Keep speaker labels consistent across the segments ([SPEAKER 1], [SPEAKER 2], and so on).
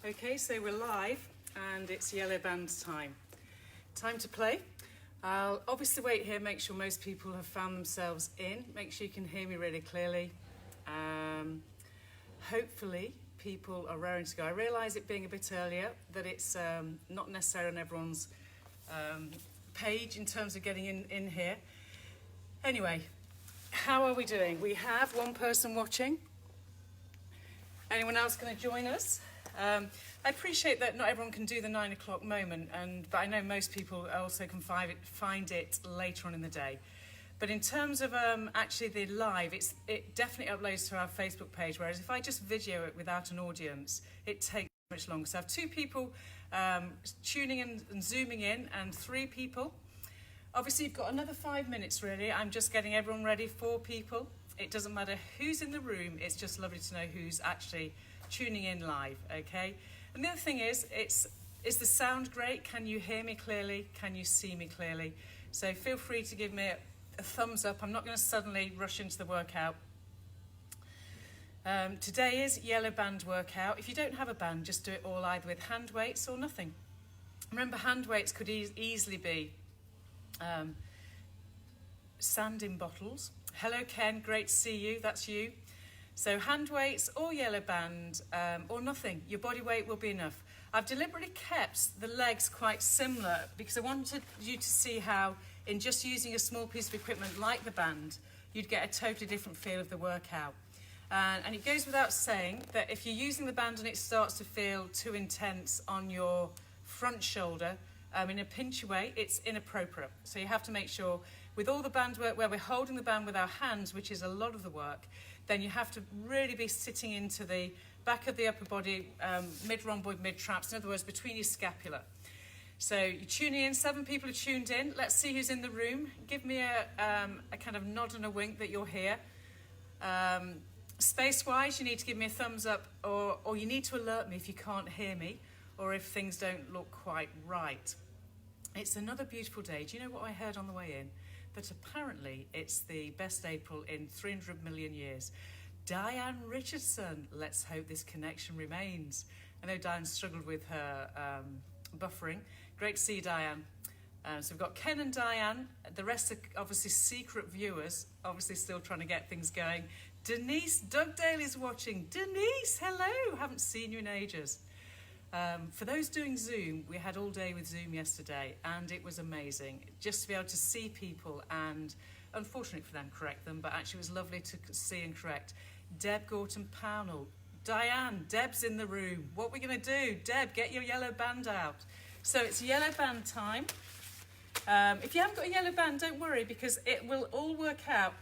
[SPEAKER 1] Okay, so we're live and it's yellow band time. Time to play. I'll obviously wait here, make sure most people have found themselves in. Make sure you can hear me really clearly. Hopefully people are raring to go. I realise it being a bit earlier that it's not necessarily on everyone's page in terms of getting in here. Anyway, how are we doing? We have one person watching. Anyone else going to join us? I appreciate that not everyone can do the 9 o'clock moment, but I know most people also can find it later on in the day. But in terms of actually the live, it definitely uploads to our Facebook page, whereas if I just video it without an audience, it takes much longer. So I have 2 people tuning in and zooming in, and 3 people. Obviously, you've got another 5 minutes, really. I'm just getting everyone ready. 4 people. It doesn't matter who's in the room. It's just lovely to know who's actually tuning in live, okay? And the other thing is the sound great? Can you hear me clearly? Can you see me clearly? So feel free to give me a thumbs up. I'm not going to suddenly rush into the workout. Today is yellow band workout. If you don't have a band, just do it all either with hand weights or nothing. Remember, hand weights could easily be sand in bottles. Hello, Ken. Great to see you. That's you. So hand weights or yellow band or nothing. Your body weight will be enough. I've deliberately kept the legs quite similar because I wanted you to see how in just using a small piece of equipment like the band, you'd get a totally different feel of the workout. And it goes without saying that if you're using the band and it starts to feel too intense on your front shoulder, in a pinch away, it's inappropriate. So you have to make sure with all the band work where we're holding the band with our hands, which is a lot of the work, then you have to really be sitting into the back of the upper body, mid-rhomboid, mid-traps, in other words, between your scapula. So you're tuning in, 7 people are tuned in. Let's see who's in the room. Give me a kind of nod and a wink that you're here. Space-wise, you need to give me a thumbs up or you need to alert me if you can't hear me or if things don't look quite right. It's another beautiful day. Do you know what I heard on the way in? That apparently it's the best April in 300 million years. Diane Richardson, let's hope this connection remains. I know Diane struggled with her buffering. Great to see you, Diane. So we've got Ken and Diane. The rest are obviously secret viewers, obviously still trying to get things going. Denise Dugdale is watching. Denise, hello. Haven't seen you in ages. For those doing Zoom, we had all day with Zoom yesterday and it was amazing just to be able to see people and, unfortunately for them, correct them, but actually it was lovely to see and correct. Deb Gorton-Pownell. Diane, Deb's in the room. What are we going to do? Deb, get your yellow band out. So it's yellow band time. If you haven't got a yellow band, don't worry because it will all work out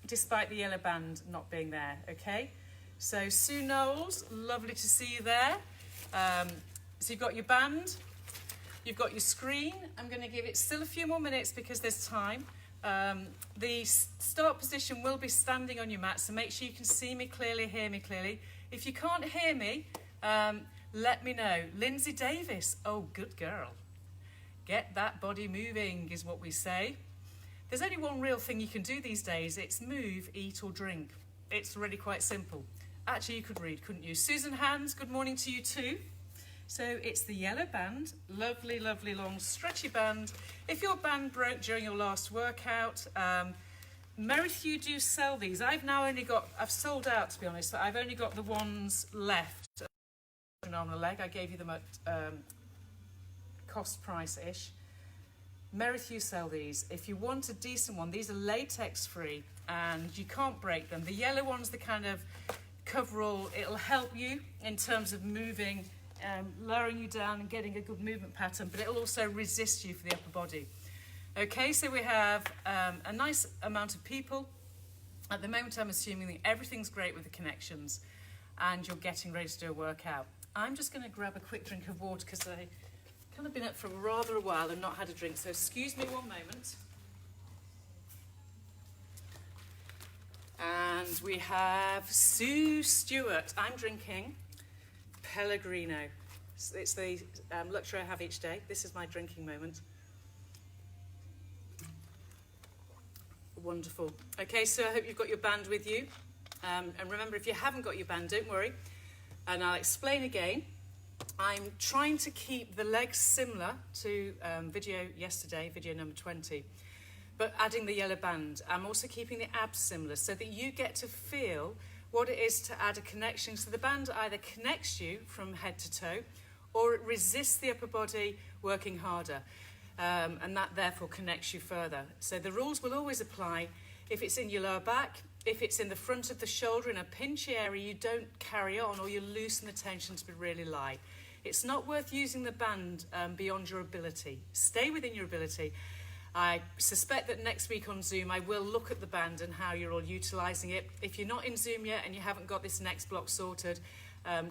[SPEAKER 1] despite the yellow band not being there, okay? So Sue Knowles, lovely to see you there. So you've got your band, you've got your screen. I'm going to give it still a few more minutes because there's time. The start position will be standing on your mat, so make sure you can see me clearly, hear me clearly. If you can't hear me, let me know. Lindsay Davis, oh, good girl. Get that body moving is what we say. There's only one real thing you can do these days. It's move, eat or drink. It's really quite simple. Actually, you could read, couldn't you? Susan Hands, good morning to you too. So it's the yellow band, lovely, lovely long stretchy band. If your band broke during your last workout, Merrithew do sell these. I've sold out to be honest, but I've only got the ones left on the leg. I gave you them at cost price-ish. Merrithew sell these. If you want a decent one, these are latex free and you can't break them. The yellow one's the kind of coverall. It'll help you in terms of moving, lowering you down and getting a good movement pattern, but it'll also resist you for the upper body. Okay, so we have a nice amount of people. At the moment, I'm assuming that everything's great with the connections and you're getting ready to do a workout. I'm just going to grab a quick drink of water because I've kind of been up for rather a while and not had a drink, so excuse me one moment. And we have Sue Stewart. I'm drinking Pellegrino. It's the luxury I have each day. This is my drinking moment. Wonderful. Okay, so I hope you've got your band with you. And remember, if you haven't got your band, don't worry. And I'll explain again. I'm trying to keep the legs similar to video yesterday, video number 20, but adding the yellow band. I'm also keeping the abs similar so that you get to feel what it is to add a connection. So the band either connects you from head to toe or it resists the upper body working harder, and that therefore connects you further. So the rules will always apply. If it's in your lower back, if it's in the front of the shoulder in a pinchy area, you don't carry on or you loosen the tension to be really light. It's not worth using the band beyond your ability. Stay within your ability. I suspect that next week on Zoom I will look at the band and how you're all utilising it. If you're not in Zoom yet and you haven't got this next block sorted,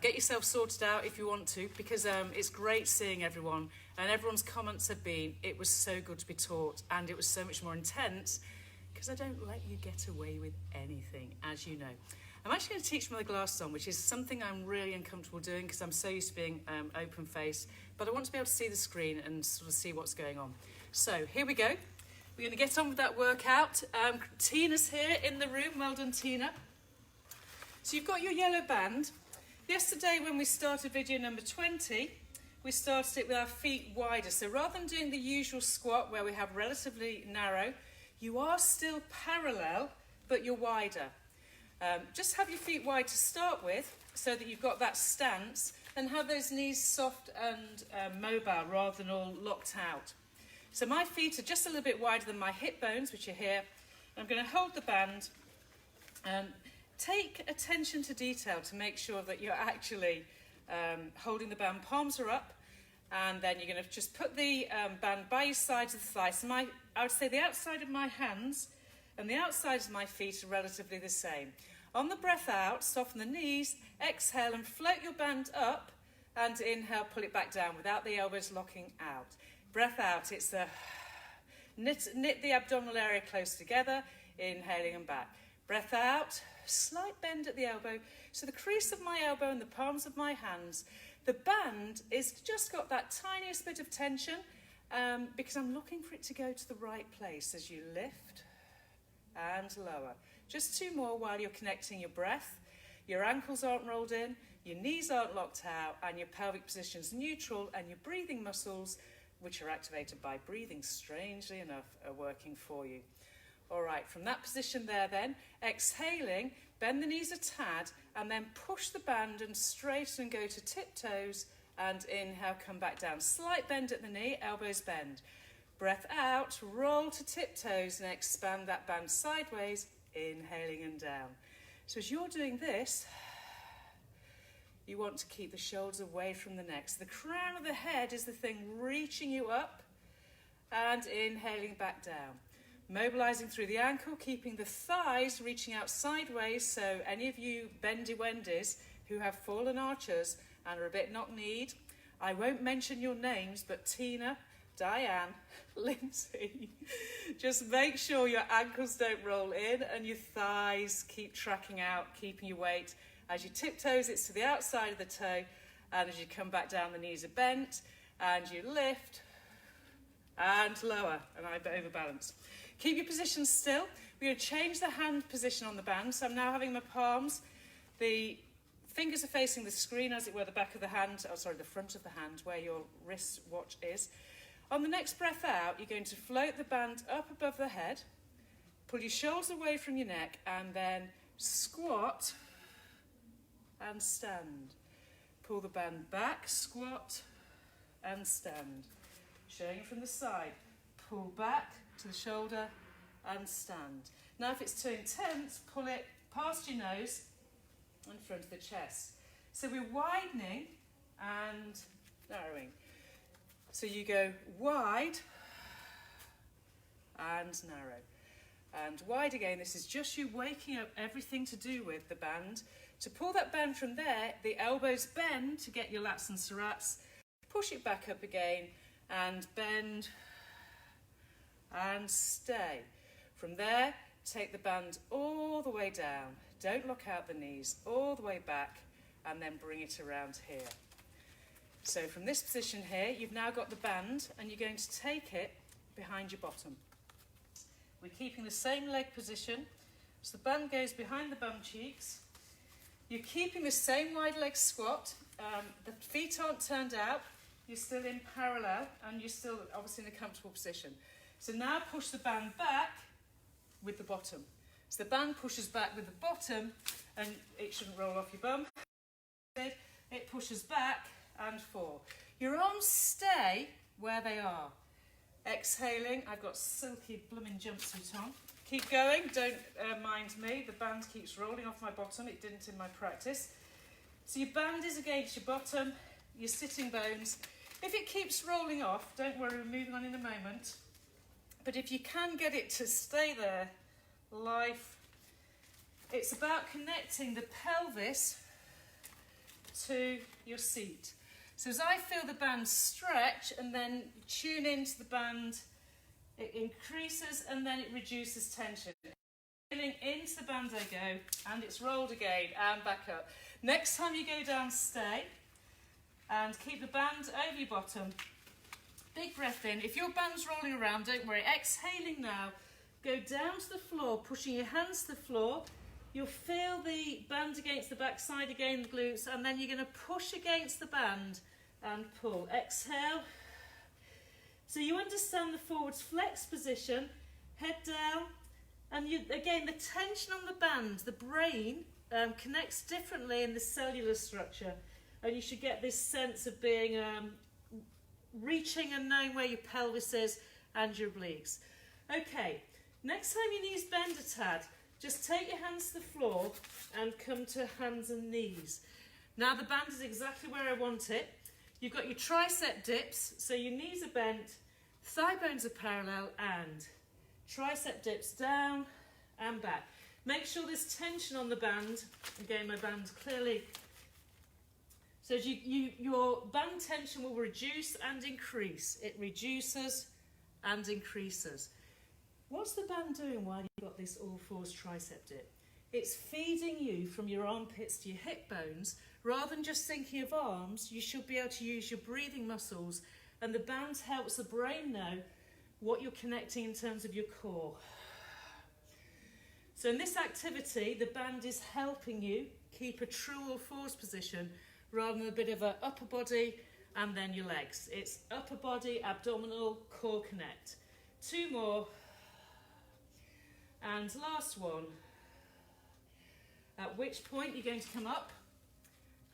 [SPEAKER 1] get yourself sorted out if you want to, because it's great seeing everyone, and everyone's comments have been, it was so good to be taught and it was so much more intense, because I don't let you get away with anything, as you know. I'm actually going to teach from the glasses on, which is something I'm really uncomfortable doing because I'm so used to being open-faced, but I want to be able to see the screen and sort of see what's going on. So here we go. We're going to get on with that workout. Tina's here in the room. Well done, Tina. So you've got your yellow band. Yesterday when we started video number 20, we started it with our feet wider. So rather than doing the usual squat where we have relatively narrow, you are still parallel, but you're wider. Just have your feet wide to start with so that you've got that stance, and have those knees soft and mobile rather than all locked out. So my feet are just a little bit wider than my hip bones, which are here. I'm going to hold the band. Take attention to detail to make sure that you're actually holding the band. Palms are up, and then you're going to just put the band by your sides of the thigh. So I would say the outside of my hands and the outsides of my feet are relatively the same. On the breath out, soften the knees, exhale and float your band up, and inhale, pull it back down without the elbows locking out. Breath out, it's the knit the abdominal area close together, inhaling and back. Breath out, slight bend at the elbow. So the crease of my elbow and the palms of my hands, the band is just got that tiniest bit of tension because I'm looking for it to go to the right place as you lift and lower. Just two more while you're connecting your breath. Your ankles aren't rolled in, your knees aren't locked out, and your pelvic position's neutral, and your breathing muscles, which are activated by breathing, strangely enough, are working for you. All right, from that position there then, exhaling, bend the knees a tad, and then push the band and straighten and go to tiptoes, and inhale, come back down. Slight bend at the knee, elbows bend. Breath out, roll to tiptoes, and expand that band sideways, inhaling and down. So as you're doing this, you want to keep the shoulders away from the neck. So the crown of the head is the thing reaching you up, and inhaling back down. Mobilizing through the ankle, keeping the thighs reaching out sideways. So any of you bendy-wendies who have fallen archers and are a bit knock-kneed, I won't mention your names, but Tina, Diane, Lindsay, just make sure your ankles don't roll in and your thighs keep tracking out, keeping your weight. As you tiptoes, it's to the outside of the toe, and as you come back down, the knees are bent, and you lift and lower, and I overbalance. Keep your position still. We're going to change the hand position on the band. So I'm now having my palms, the fingers are facing the screen, as it were, the back of the hand, the front of the hand, where your wrist watch is. On the next breath out, you're going to float the band up above the head, pull your shoulders away from your neck, and then squat and stand. Pull the band back, squat and stand. Showing it from the side. Pull back to the shoulder and stand. Now if it's too intense, pull it past your nose in front of the chest. So we're widening and narrowing. So you go wide and narrow. And wide again, this is just you waking up everything to do with the band. To pull that band from there, the elbows bend to get your lats and serrats. Push it back up again and bend and stay. From there, take the band all the way down. Don't lock out the knees, all the way back, and then bring it around here. So from this position here, you've now got the band, and you're going to take it behind your bottom. We're keeping the same leg position, so the band goes behind the bum cheeks. You're keeping the same wide leg squat. The feet aren't turned out. You're still in parallel and you're still obviously in a comfortable position. So now push the band back with the bottom. So the band pushes back with the bottom and it shouldn't roll off your bum. It pushes back and fall. Your arms stay where they are. Exhaling, I've got silky blooming jumpsuit on. Keep going, don't mind me. The band keeps rolling off my bottom. It didn't in my practice. So your band is against your bottom, your sitting bones. If it keeps rolling off, don't worry, we're moving on in a moment. But if you can get it to stay there, life, it's about connecting the pelvis to your seat. So as I feel the band stretch and then tune into the band, it increases and then it reduces tension. Feeling into the band I go, and it's rolled again and back up. Next time you go down, stay and keep the band over your bottom. Big breath in. If your band's rolling around, don't worry. Exhaling now. Go down to the floor, pushing your hands to the floor. You'll feel the band against the back side again, the glutes, and then you're going to push against the band and pull. Exhale. So you understand the forwards flex position, head down, and you, again, the tension on the band, the brain connects differently in the cellular structure, and you should get this sense of being reaching and knowing where your pelvis is and your obliques. Okay, next time your knees bend a tad, just take your hands to the floor and come to hands and knees. Now the band is exactly where I want it. You've got your tricep dips, so your knees are bent, thigh bones are parallel, and tricep dips down and back. Make sure there's tension on the band. Again, my band's clearly. So as your band tension will reduce and increase. It reduces and increases. What's the band doing while you've got this all fours tricep dip? It's feeding you from your armpits to your hip bones. Rather than just thinking of arms, you should be able to use your breathing muscles, and the band helps the brain know what you're connecting in terms of your core. So in this activity, the band is helping you keep a true all fours position rather than a bit of a upper body and then your legs. It's upper body, abdominal, core connect. 2 more. And last one. At which point you're going to come up,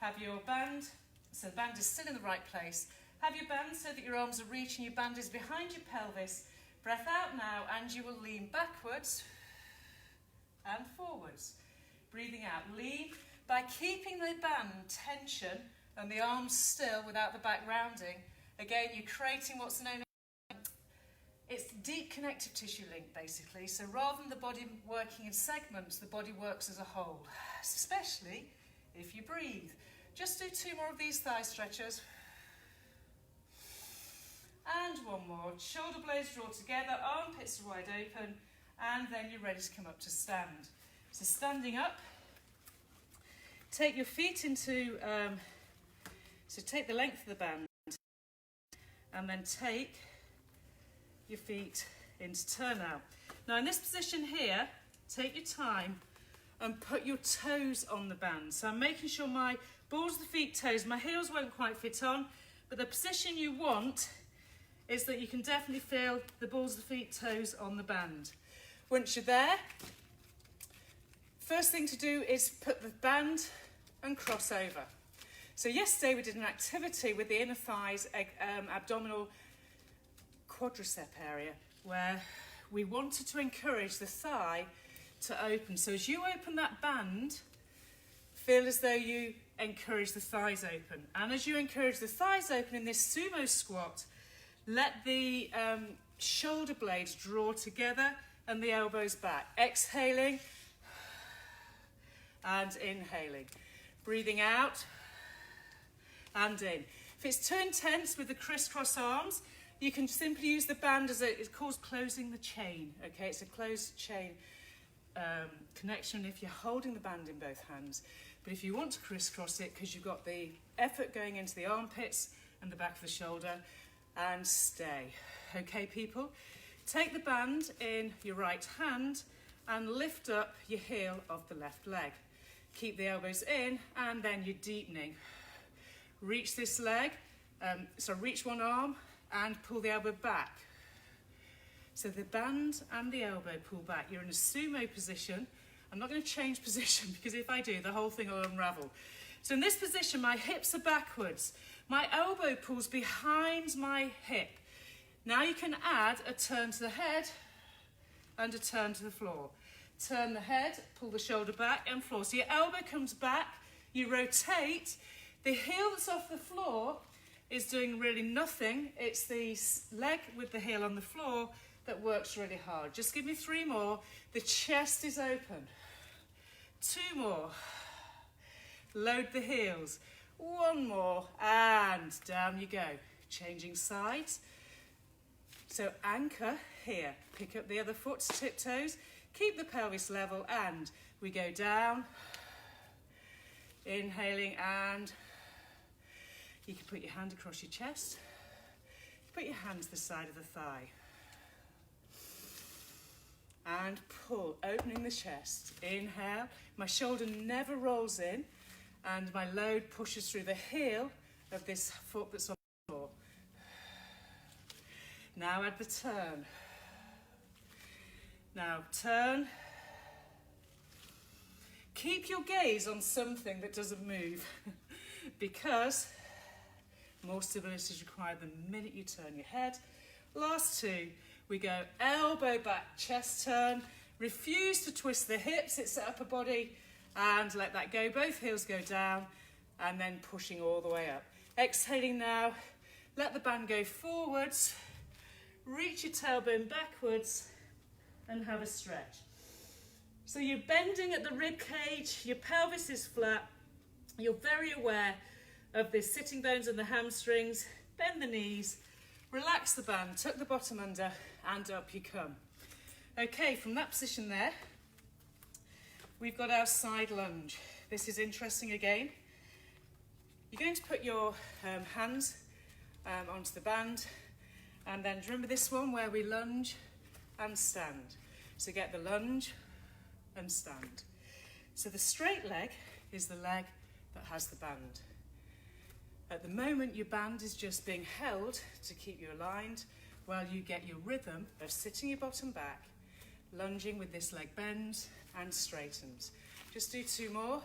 [SPEAKER 1] have your band, so the band is still in the right place. Have your band so that your arms are reaching, your band is behind your pelvis. Breath out now, and you will lean backwards and forwards. Breathing out, lean. By keeping the band tension and the arms still without the back rounding, again, you're creating what's known as, it's deep connective tissue link, basically. So rather than the body working in segments, the body works as a whole, especially if you breathe. Just do 2 more of these thigh stretches. And 1 more. Shoulder blades draw together, armpits are wide open, and then you're ready to come up to stand. So standing up, take your feet into, so take the length of the band, and then take your feet into turnout. Now in this position here, take your time and put your toes on the band. So I'm making sure my balls of the feet, toes, my heels won't quite fit on, but the position you want is that you can definitely feel the balls of the feet, toes on the band. Once you're there, first thing to do is put the band and cross over. So yesterday we did an activity with the inner thighs, abdominal quadricep area, where we wanted to encourage the thigh to open. So as you open that band, feel as though you encourage the thighs open. And as you encourage the thighs open in this sumo squat, let the shoulder blades draw together and the elbows back. Exhaling and inhaling. Breathing out and in. If it's too intense with the crisscross arms, you can simply use the band as it's called closing the chain. Okay, it's a closed chain connection if you're holding the band in both hands. But if you want to crisscross it, because you've got the effort going into the armpits and the back of the shoulder, and stay. Okay, people? Take the band in your right hand and lift up your heel of the left leg. Keep the elbows in, and then you're deepening. Reach this leg, so reach one arm and pull the elbow back. So the band and the elbow pull back. You're in a sumo position. I'm not going to change position because if I do, the whole thing will unravel. So in this position, my hips are backwards. My elbow pulls behind my hip. Now you can add a turn to the head and a turn to the floor. Turn the head, pull the shoulder back and floor. So your elbow comes back, you rotate. The heel that's off the floor is doing really nothing. It's the leg with the heel on the floor that works really hard. Just give me 3 more. The chest is open. 2 more. Load the heels. 1 more. And down you go. Changing sides. So anchor here. Pick up the other foot, tiptoes. Keep the pelvis level and we go down. Inhaling and you can put your hand across your chest. Put your hand to the side of the thigh. And pull, opening the chest. Inhale. My shoulder never rolls in and my load pushes through the heel of this foot that's on the floor. Now add the turn. Now turn. Keep your gaze on something that doesn't move because more stability is required the minute you turn your head. Last 2, we go elbow back, chest turn. Refuse to twist the hips, it's the upper body, and let that go. Both heels go down and then pushing all the way up. Exhaling now, let the band go forwards, reach your tailbone backwards and have a stretch. So you're bending at the rib cage, your pelvis is flat, you're very aware of the sitting bones and the hamstrings. Bend the knees, relax the band, tuck the bottom under and up you come. Okay, from that position there, we've got our side lunge. This is interesting again. You're going to put your hands onto the band and then remember this one where we lunge and stand. So get the lunge and stand. So the straight leg is the leg that has the band. At the moment, your band is just being held to keep you aligned while you get your rhythm of sitting your bottom back, lunging with this leg bends and straightens. Just do 2 more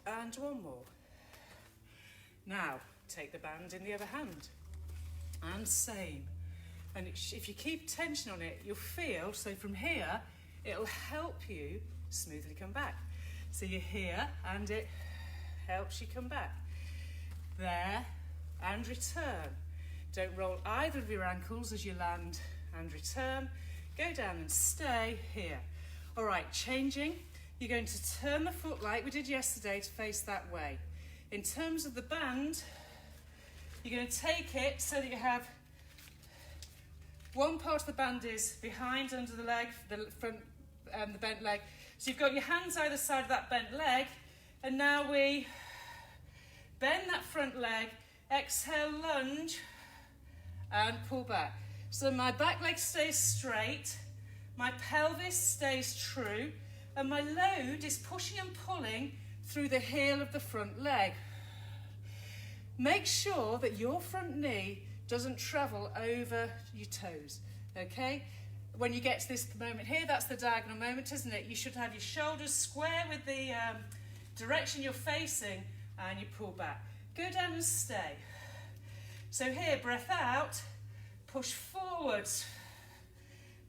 [SPEAKER 1] and 1 more. Now, take the band in the other hand and same. And if you keep tension on it, you'll feel, so from here, it'll help you smoothly come back. So you're here and it helps you come back. There and return. Don't roll either of your ankles as you land and return. Go down and stay here. All right, changing. You're going to turn the foot like we did yesterday to face that way. In terms of the band, you're going to take it so that you have one part of the band is behind under the leg, the front, the bent leg. So you've got your hands either side of that bent leg, and now we bend that front leg, exhale, lunge, and pull back. So my back leg stays straight, my pelvis stays true, and my load is pushing and pulling through the heel of the front leg. Make sure that your front knee doesn't travel over your toes, okay? When you get to this moment here, that's the diagonal moment, isn't it? You should have your shoulders square with the direction you're facing and you pull back. Go down and stay. So here, breath out, push forwards.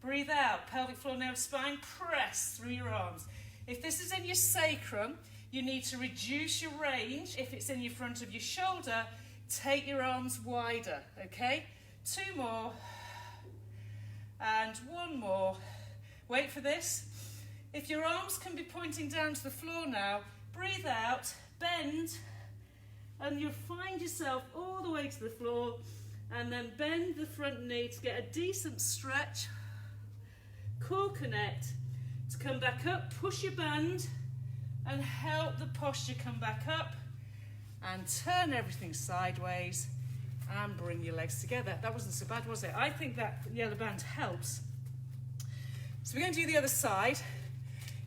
[SPEAKER 1] Breathe out, pelvic floor, navel, spine, press through your arms. If this is in your sacrum, you need to reduce your range. If it's in your front of your shoulder, take your arms wider, okay? 2 more, and 1 more. Wait for this. If your arms can be pointing down to the floor now, breathe out, bend, and you'll find yourself all the way to the floor, and then bend the front knee to get a decent stretch. Core connect, to come back up, push your band, and help the posture come back up, and turn everything sideways, and bring your legs together. That wasn't so bad, was it? I think that yellow band helps. So we're going to do the other side.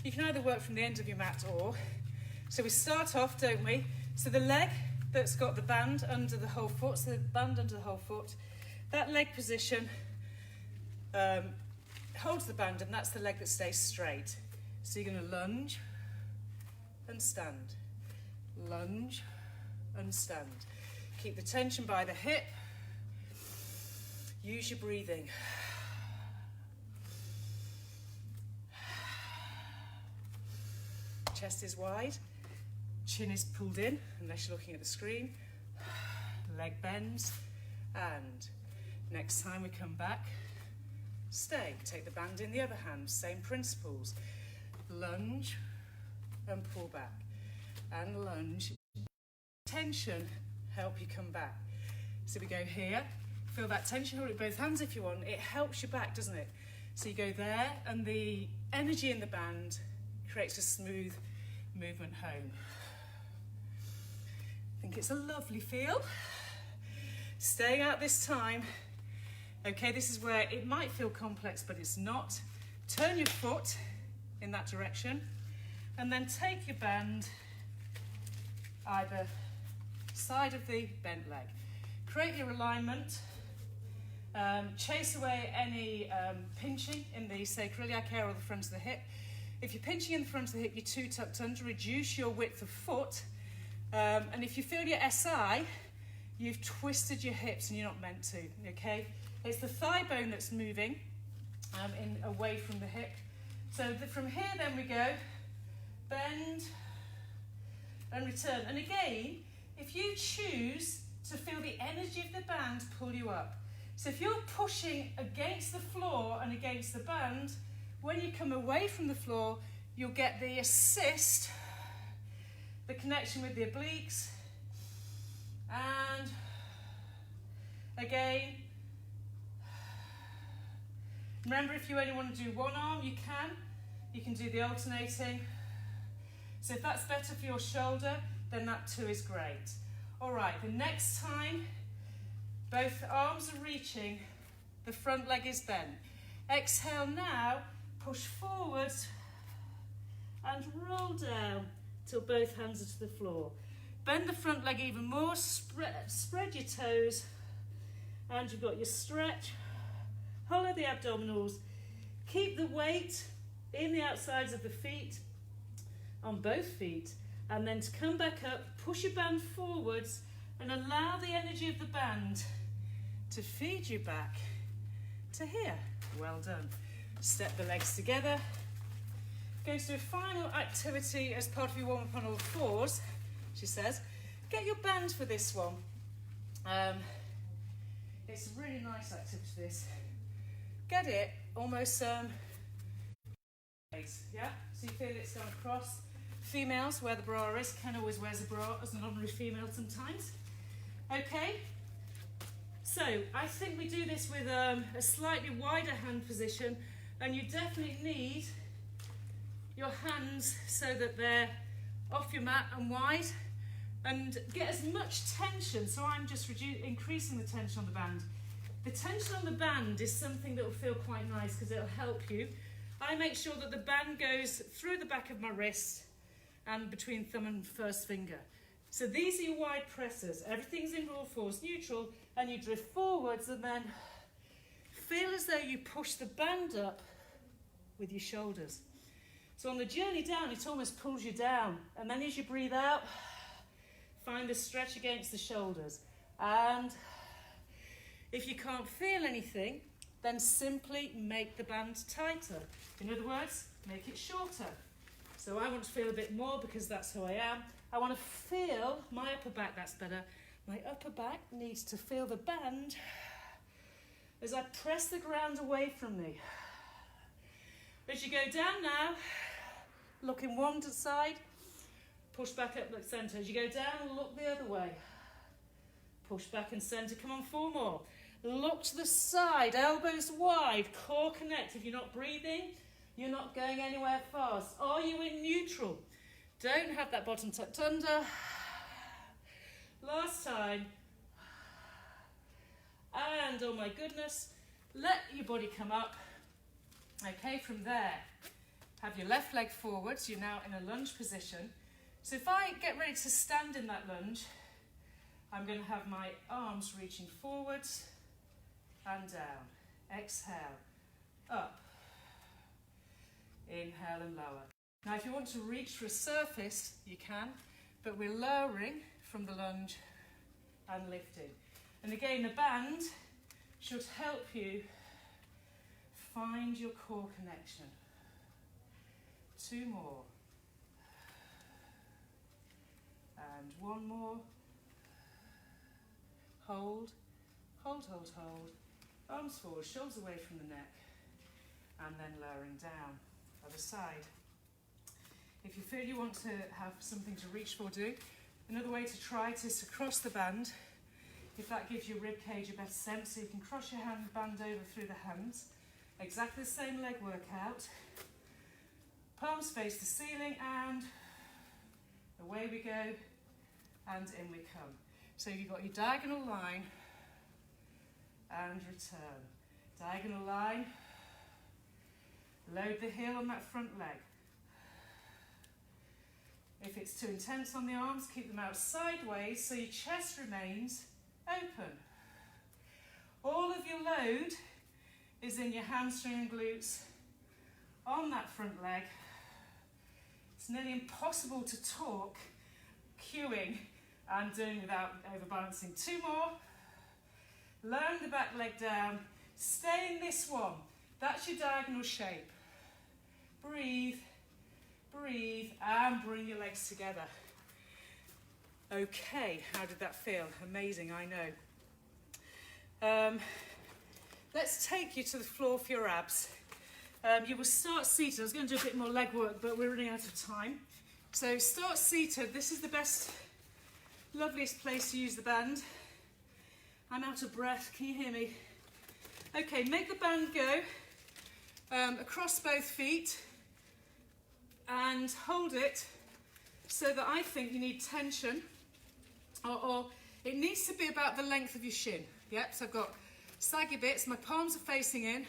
[SPEAKER 1] You can either work from the end of your mat or, so we start off, don't we? So the leg that's got the band under the whole foot, so the band under the whole foot, that leg position holds the band, and that's the leg that stays straight. So you're going to lunge and stand, lunge and stand. Keep the tension by the hip. Use your breathing. Chest is wide, chin is pulled in, unless you're looking at the screen. Leg bends, and next time we come back, stay. Take the band in the other hand, same principles. Lunge and pull back, and lunge. Tension, help you come back. So we go here, feel that tension, hold it with both hands if you want. It helps you back, doesn't it? So you go there, and the energy in the band creates a smooth movement home. I think it's a lovely feel. Staying out this time. Okay, this is where it might feel complex, but it's not. Turn your foot in that direction, and then take your band either side of the bent leg. Create your alignment. Chase away any pinching in the sacroiliac area or the front of the hip. If you're pinching in the front of the hip, you're too tucked under. Reduce your width of foot. And if you feel your SI, you've twisted your hips and you're not meant to, okay? It's the thigh bone that's moving away from the hip. So from here then we go, bend and return. And again, if you choose to feel the energy of the band pull you up. So if you're pushing against the floor and against the band, when you come away from the floor, you'll get the assist, the connection with the obliques, and again, remember if you only want to do one arm, you can do the alternating. So if that's better for your shoulder, then that too is great. All right, the next time, both arms are reaching, the front leg is bent. Exhale now, push forwards and roll down till both hands are to the floor. Bend the front leg even more, spread your toes, and you've got your stretch. Hollow the abdominals. Keep the weight in the outsides of the feet, on both feet, and then to come back up, push your band forwards and allow the energy of the band to feed you back to here. Well done. Step the legs together. Going to do a final activity as part of your warm-up on all fours, she says. Get your band for this one. It's a really nice activity, this. Get it almost, yeah? So you feel it's gone across. Females, where the bra is, Ken always wears a bra as an honorary female sometimes. Okay? So, I think we do this with a slightly wider hand position, and you definitely need your hands so that they're off your mat and wide, and get as much tension. So I'm just increasing the tension on the band. The tension on the band is something that will feel quite nice because it'll help you. I make sure that the band goes through the back of my wrist and between thumb and first finger. So these are your wide pressers. Everything's in all fours neutral, and you drift forwards and then feel as though you push the band up with your shoulders. So on the journey down, it almost pulls you down. And then as you breathe out, find a stretch against the shoulders. And if you can't feel anything, then simply make the band tighter. In other words, make it shorter. So I want to feel a bit more because that's who I am. I want to feel my upper back, that's better. My upper back needs to feel the band as I press the ground away from me. As you go down now, look in one side, push back up, look centre. As you go down, look the other way. Push back and centre. Come on, 4 more. Look to the side, elbows wide, core connect. If you're not breathing, you're not going anywhere fast. Are you in neutral? Don't have that bottom tucked under. Last time. And, oh my goodness, let your body come up. Okay, from there, Have your left leg forward, so you're now in a lunge position. So if I get ready to stand in that lunge, I'm going to have my arms reaching forwards and down. Exhale, up. Inhale and lower. Now if you want to reach for a surface, you can, but we're lowering from the lunge and lifting. And again, the band should help you find your core connection. 2 more. And 1 more. Hold, hold, hold, hold. Arms forward, shoulders away from the neck. And then lowering down. Other side. If you feel you want to have something to reach for, do. Another way to try it is to cross the band. If that gives your rib cage a better sense, so you can cross your band over through the hands. Exactly the same leg workout. Palms face the ceiling and away we go and in we come. So you've got your diagonal line and return. Diagonal line. Load the heel on that front leg. If it's too intense on the arms, keep them out sideways so your chest remains open. All of your load is in your hamstring and glutes on that front leg. It's nearly impossible to talk, cueing and doing without overbalancing. 2 more. Lowering the back leg down. Stay in this one. That's your diagonal shape. Breathe, breathe, and bring your legs together. Okay, how did that feel? Amazing, I know. Let's take you to the floor for your abs. You will start seated. I was going to do a bit more leg work, but we're running out of time. So start seated. This is the best, loveliest place to use the band. I'm out of breath. Can you hear me? Okay, make the band go across both feet and hold it so that I think you need tension, or it needs to be about the length of your shin. Yep, so I've got saggy bits, my palms are facing in,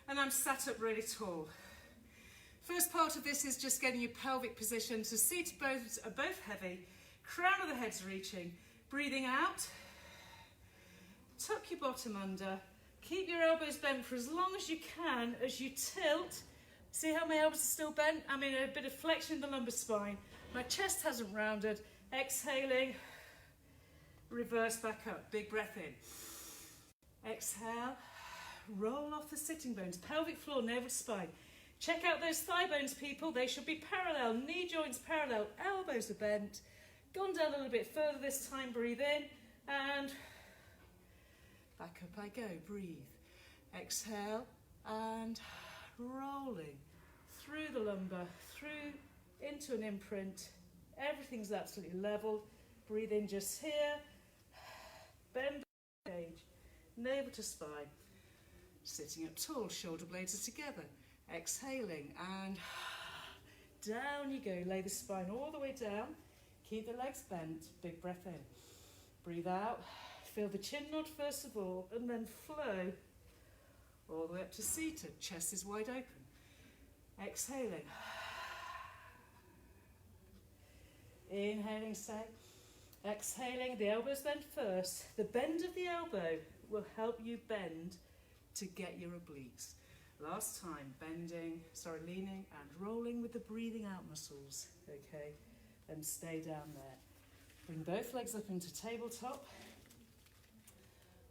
[SPEAKER 1] and I'm sat up really tall. First part of this is just getting your pelvic position, so seated bones are both heavy, crown of the head's reaching, breathing out, tuck your bottom under, keep your elbows bent for as long as you can as you tilt. See how my elbows are still bent? I'm in a bit of flexion in the lumbar spine. My chest hasn't rounded. Exhaling, reverse back up. Big breath in. Exhale, roll off the sitting bones. Pelvic floor, navel to spine. Check out those thigh bones, people. They should be parallel. Knee joints parallel. Elbows are bent. Gone down a little bit further this time. Breathe in and back up I go. Breathe. Exhale and rolling through the lumbar, through into an imprint. Everything's absolutely level. Breathe in just here. Bend the cage, navel to spine. Sitting up tall, shoulder blades are together. Exhaling and down you go. Lay the spine all the way down. Keep the legs bent. Big breath in. Breathe out. Feel the chin nod first of all, and then flow all the way up to seated. Chest is wide open. Exhaling. Inhaling, stay. Exhaling, the elbows bend first. The bend of the elbow will help you bend to get your obliques. Last time, leaning and rolling with the breathing out muscles, okay? And stay down there. Bring both legs up into tabletop.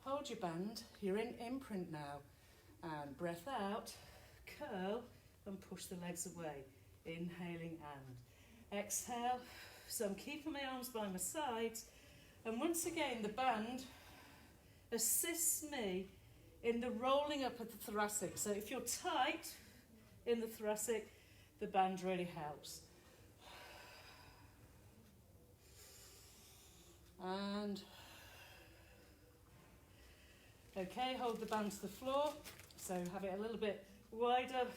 [SPEAKER 1] Hold your band, you're in imprint now. And breath out, curl and push the legs away. Inhaling and exhale. So I'm keeping my arms by my sides. And once again, the band assists me in the rolling up of the thoracic. So if you're tight in the thoracic, the band really helps. And okay, hold the band to the floor. So have it a little bit wider.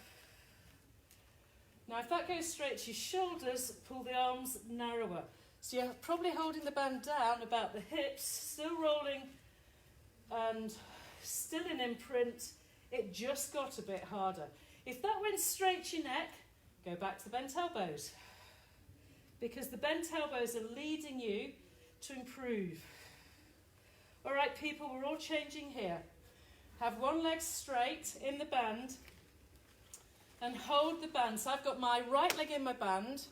[SPEAKER 1] Now if that goes straight to your shoulders, pull the arms narrower. So you're probably holding the band down about the hips, still rolling and still in imprint. It just got a bit harder. If that went straight to your neck, Go back to the bent elbows, because the bent elbows are leading you to improve. All right, people, we're all changing here. Have one leg straight in the band and hold the band. So I've got my right leg in my band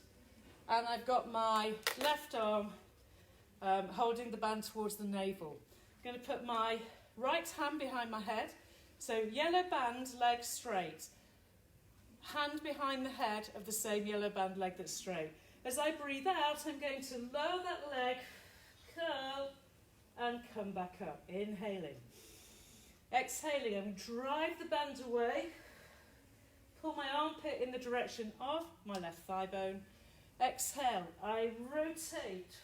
[SPEAKER 1] and I've got my left arm holding the band towards the navel. I'm going to put my right hand behind my head. So yellow band, leg straight. Hand behind the head of the same yellow band leg that's straight. As I breathe out, I'm going to lower that leg, curl, and come back up. Inhaling. Exhaling, I'm going to drive the band away. Pull my armpit in the direction of my left thigh bone. Exhale, I rotate.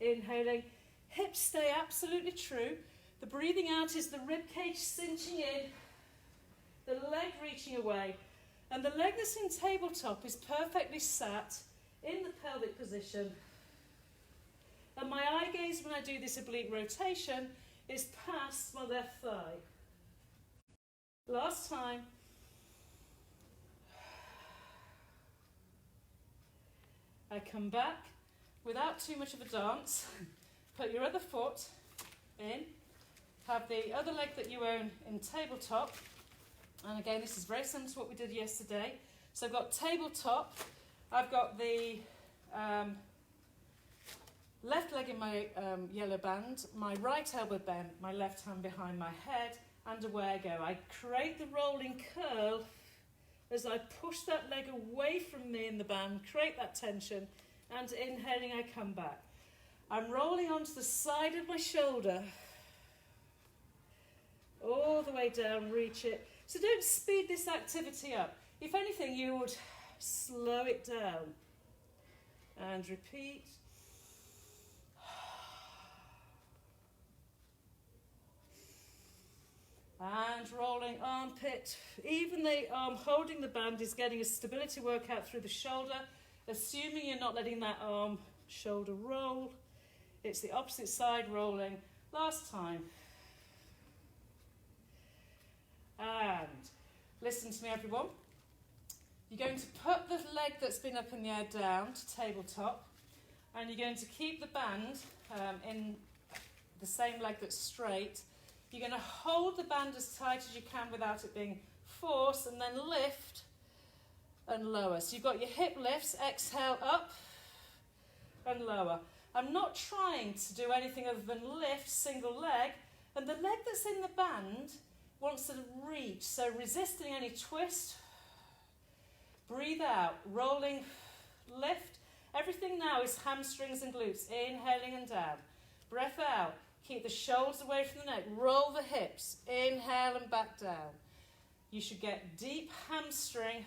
[SPEAKER 1] Inhaling. Hips stay absolutely true. The breathing out is the rib cage cinching in, the leg reaching away, and the leg that's in tabletop is perfectly sat in the pelvic position. And my eye gaze when I do this oblique rotation is past my left thigh. Last time. I come back without too much of a dance. Put your other foot in. Have the other leg that you own in tabletop. And again, this is very similar to what we did yesterday. So I've got tabletop. I've got the left leg in my yellow band, my right elbow bent, my left hand behind my head, and away I go. I create the rolling curl as I push that leg away from me in the band, create that tension, and inhaling, I come back. I'm rolling onto the side of my shoulder, all the way down, reach it. So don't speed this activity up. If anything, you would slow it down. And repeat. And rolling armpit. Even the arm holding the band is getting a stability workout through the shoulder, assuming you're not letting that arm shoulder roll. It's the opposite side rolling. Last time. And listen to me, everyone. You're going to put the leg that's been up in the air down to tabletop, and you're going to keep the band in the same leg that's straight. You're going to hold the band as tight as you can without it being forced, and then lift and lower. So you've got your hip lifts, exhale up and lower. I'm not trying to do anything other than lift single leg, and the leg that's in the band wants to reach, so resisting any twist. Breathe out, rolling, lift. Everything now is hamstrings and glutes, inhaling and down. Breath out, keep the shoulders away from the neck, roll the hips, inhale and back down. You should get deep hamstring.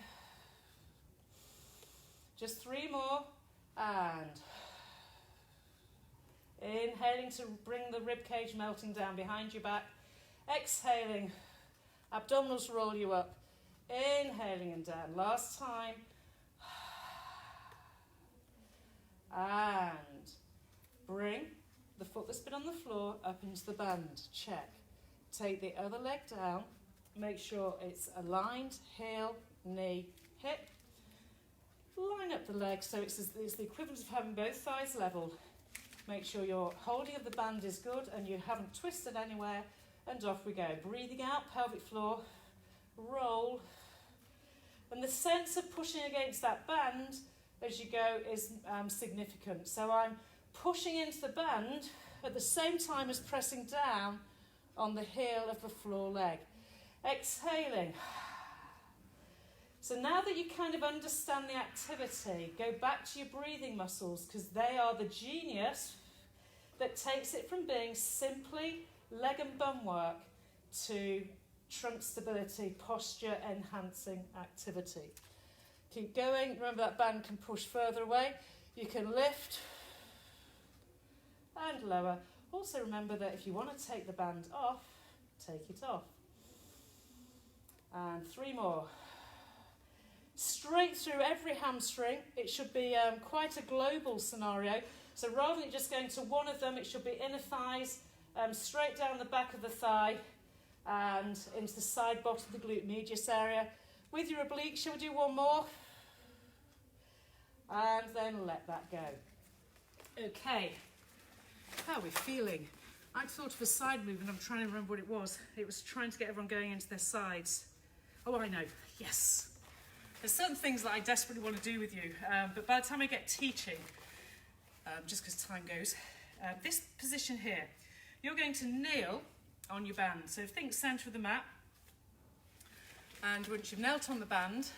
[SPEAKER 1] Just 3 more, and inhaling to bring the rib cage melting down behind your back. Exhaling, abdominals roll you up. Inhaling and down. Last time. And bring the foot that's been on the floor up into the band. Check. Take the other leg down. Make sure it's aligned. Heel, knee, hip. Line up the leg so it's the equivalent of having both thighs level. Make sure your holding of the band is good and you haven't twisted anywhere. And off we go. Breathing out, pelvic floor, roll. And the sense of pushing against that band as you go is significant. So I'm pushing into the band at the same time as pressing down on the heel of the floor leg. Exhaling. So now that you kind of understand the activity, go back to your breathing muscles, because they are the genius that takes it from being simply leg and bum work to trunk stability, posture enhancing activity. Keep going. Remember that band can push further away. You can lift and lower. Also remember that if you want to take the band off, take it off. And 3 more. Straight through every hamstring. It should be quite a global scenario. So rather than just going to one of them, it should be inner thighs, straight down the back of the thigh and into the side bottom of the glute medius area. with your obliques. Shall we do one more? And then let that go. Okay, how are we feeling? I thought of a side movement. I'm trying to remember what it was. It was trying to get everyone going into their sides. Oh, I know. Yes. There's certain things that I desperately want to do with you, but by the time I get teaching, just because time goes, this position here, you're going to kneel on your band. So think centre of the mat. And once you've knelt on the band,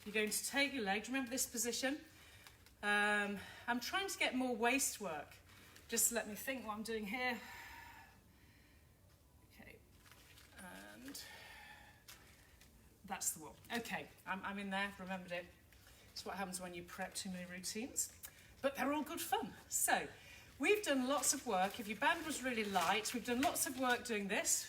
[SPEAKER 1] you're going to take your legs. Remember this position. I'm trying to get more waist work. Just let me think what I'm doing here. Okay, and that's the one. Okay, I'm in there, remembered it. It's what happens when you prep too many routines. But they're all good fun. So, we've done lots of work. If your band was really light, we've done lots of work doing this.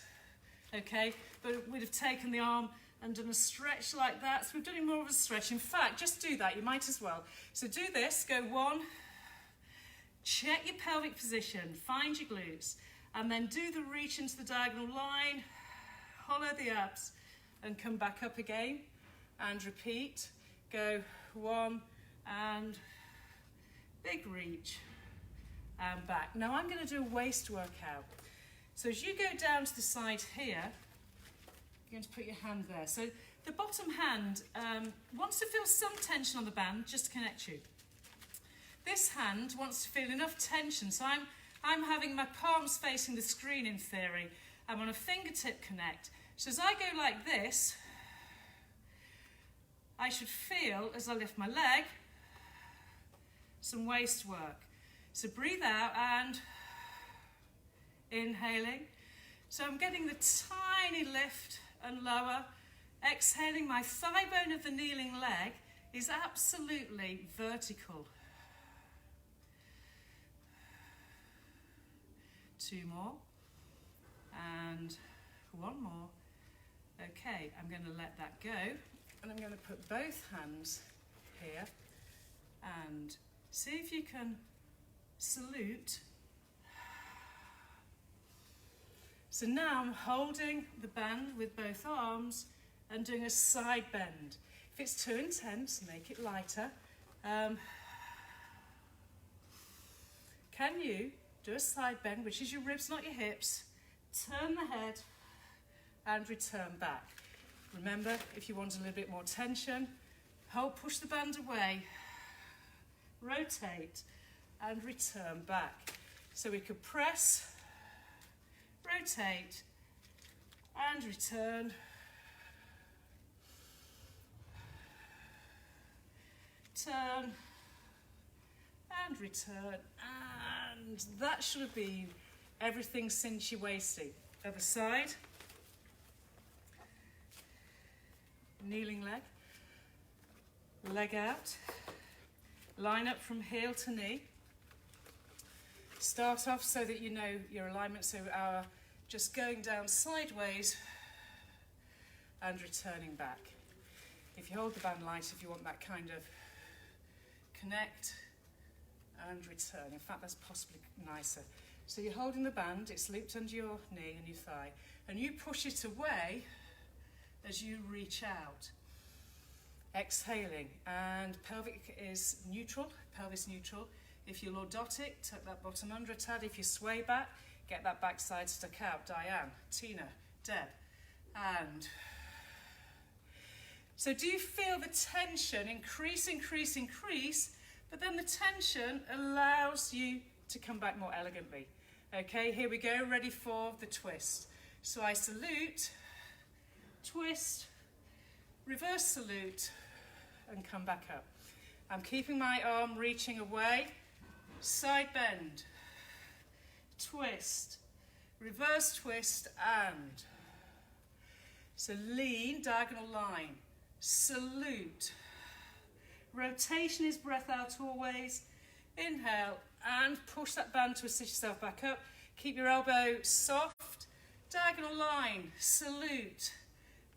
[SPEAKER 1] Okay, but we'd have taken the arm and done a stretch like that. So we've done more of a stretch. In fact, just do that, you might as well. So do this, go one, check your pelvic position, find your glutes, and then do the reach into the diagonal line, hollow the abs, and come back up again, and repeat. Go one, and big reach, and back. Now I'm going to do a waist workout. So as you go down to the side here, you're going to put your hand there. So the bottom hand wants to feel some tension on the band, just to connect you. This hand wants to feel enough tension. So I'm having my palms facing the screen in theory. I'm on a fingertip connect. So as I go like this, I should feel, as I lift my leg, some waist work. So breathe out and inhaling. So I'm getting the tiny lift and lower. Exhaling, my thigh bone of the kneeling leg is absolutely vertical. 2 more. And 1 more. Okay, I'm going to let that go. And I'm going to put both hands here. And see if you can salute. So now I'm holding the band with both arms and doing a side bend. If it's too intense, make it lighter. Can you do a side bend, which is your ribs, not your hips, turn the head and return back. Remember, if you want a little bit more tension, push the band away, rotate and return back. So we could press, rotate and return. Turn and return, and that should have been everything since your waisting. Other side. Kneeling leg. Leg out. Line up from heel to knee. Start off so that you know your alignment, so our just going down sideways and returning back. If you hold the band light, if you want that kind of connect and return. In fact, that's possibly nicer. So you're holding the band, it's looped under your knee and your thigh, and you push it away as you reach out. Exhaling, and pelvic is neutral, pelvis neutral. If you're lordotic, tuck that bottom under a tad. If you sway back, get that backside stuck out. Diane, Tina, Deb, and... So do you feel the tension increase, increase, increase, but then the tension allows you to come back more elegantly. Okay, here we go, ready for the twist. So I salute, twist, reverse salute, and come back up. I'm keeping my arm reaching away, side bend, twist, reverse twist, and. So lean, diagonal line. Salute. Rotation is breath out always. Inhale and push that band to assist yourself back up. Keep your elbow soft. Diagonal line. Salute.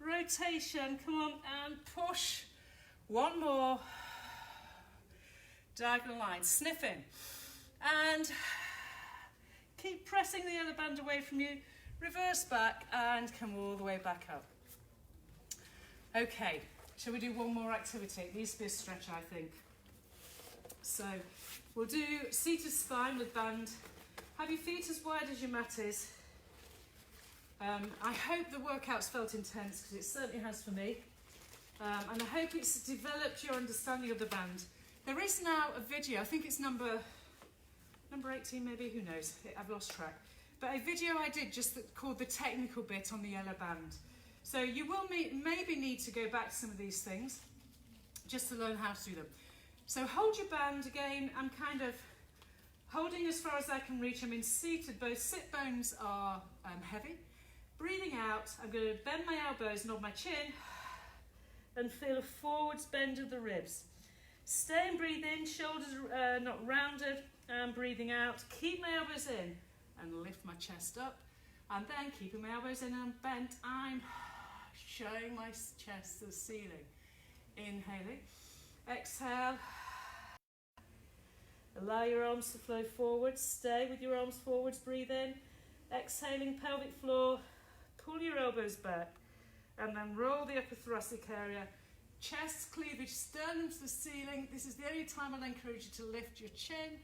[SPEAKER 1] Rotation. Come on and push. 1 more. Diagonal line. Sniff in. And keep pressing the other band away from you. Reverse back and come all the way back up. Okay, shall we do one more activity? It needs to be a stretch, I think. So we'll do seated spine with band. Have your feet as wide as your mat is. I hope the workout's felt intense, because it certainly has for me. And I hope it's developed your understanding of the band. There is now a video, I think it's number 18 maybe, who knows, I've lost track. But a video I did just called The Technical Bit on the Yellow Band. So you will maybe need to go back to some of these things, just to learn how to do them. So hold your band again, I'm kind of holding as far as I can reach. I'm in seated, both sit bones are heavy. Breathing out, I'm going to bend my elbows, nod my chin, and feel a forwards bend of the ribs. Stay and breathe in, shoulders not rounded, and breathing out. Keep my elbows in and lift my chest up. And then keeping my elbows in and bent, I'm showing my chest to the ceiling. Inhaling, exhale. Allow your arms to flow forwards. Stay with your arms forwards, breathe in. Exhaling, pelvic floor. Pull your elbows back and then roll the upper thoracic area. Chest cleavage, sternum to the ceiling. This is the only time I'll encourage you to lift your chin.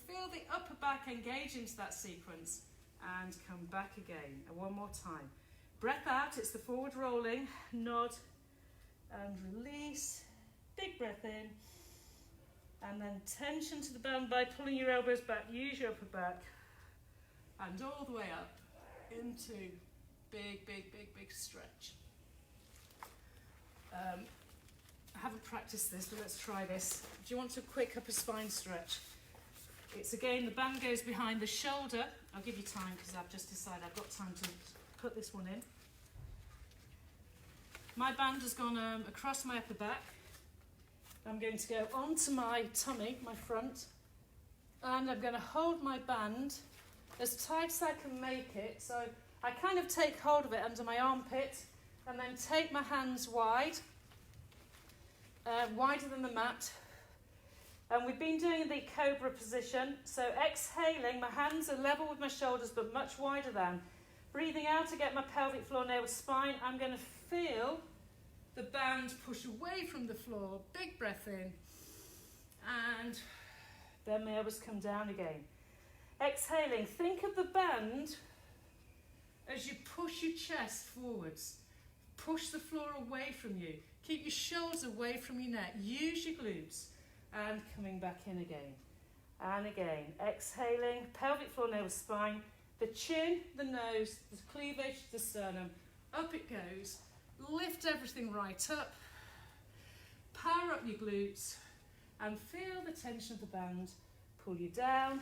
[SPEAKER 1] Feel the upper back engage into that sequence and come back again. And one more time. Breath out, it's the forward rolling. Nod and release. Big breath in. And then tension to the band by pulling your elbows back. Use your upper back. And all the way up into big stretch. I haven't practiced this, but let's try this. Do you want a quick upper spine stretch? It's again, the band goes behind the shoulder. I'll give you time because I've just decided I've got time to put this one in. My band has gone across my upper back. I'm going to go onto my tummy, my front, and I'm going to hold my band as tight as I can make it. So I kind of take hold of it under my armpit and then take my hands wide, wider than the mat. And we've been doing the cobra position. So exhaling, my hands are level with my shoulders but much wider than. Breathing out to get my pelvic floor nail spine. I'm going to feel the band push away from the floor. Big breath in. And then my elbows come down again. Exhaling, think of the band as you push your chest forwards. Push the floor away from you. Keep your shoulders away from your neck. Use your glutes. And coming back in again. And again. Exhaling, pelvic floor nail spine. The chin, the nose, the cleavage, the sternum. Up it goes. Lift everything right up. Power up your glutes. And feel the tension of the band. Pull you down.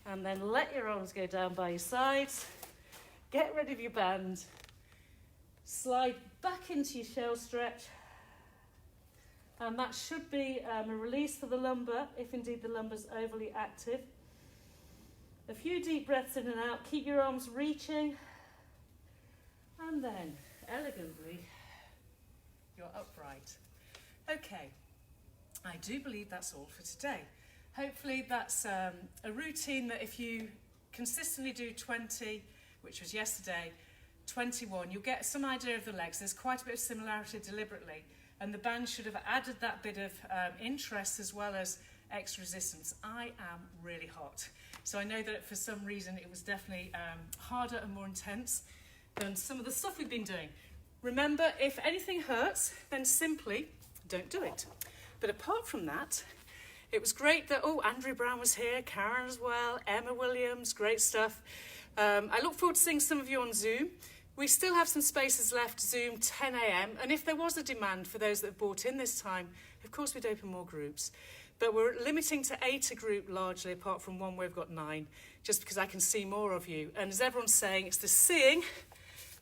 [SPEAKER 1] And then let your arms go down by your sides. Get rid of your band. Slide back into your shell stretch. And that should be a release for the lumbar, if indeed the lumbar's overly active. A few deep breaths in and out. Keep your arms reaching. And then, elegantly, you're upright. Okay, I do believe that's all for today. Hopefully that's a routine that if you consistently do 20, which was yesterday, 21, you'll get some idea of the legs. There's quite a bit of similarity deliberately, and the band should have added that bit of interest as well as extra resistance. I am really hot, so I know that for some reason it was definitely harder and more intense than some of the stuff we've been doing. Remember, if anything hurts, then simply don't do it. But apart from that, it was great that, Andrew Brown was here, Karen as well, Emma Williams, great stuff. I look forward to seeing some of you on Zoom. We still have some spaces left, Zoom 10 a.m. And if there was a demand for those that have bought in this time, of course we'd open more groups. But we're limiting to 8 a group largely, apart from one where we've got 9, just because I can see more of you. And as everyone's saying, it's the seeing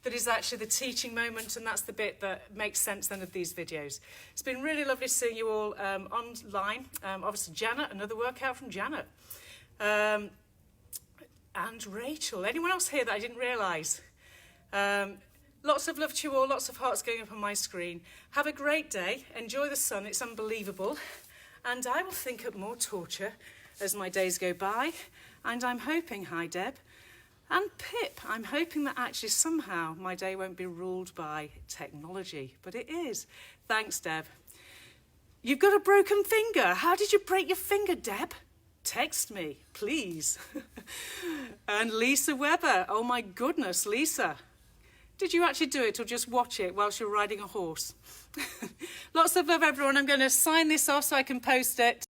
[SPEAKER 1] that is actually the teaching moment, and that's the bit that makes sense then of these videos. It's been really lovely seeing you all online. Obviously Janet, another workout from Janet. And Rachel. Anyone else here that I didn't realise? Lots of love to you all, lots of hearts going up on my screen. Have a great day, enjoy the sun, it's unbelievable. And I will think up more torture as my days go by. And I'm hoping, hi Deb, And Pip, I'm hoping that actually somehow my day won't be ruled by technology, but it is. Thanks, Deb. You've got a broken finger. How did you break your finger, Deb? Text me, please. And Lisa Webber. Oh my goodness, Lisa. Did you actually do it or just watch it whilst you're riding a horse? Lots of love, everyone. I'm going to sign this off so I can post it.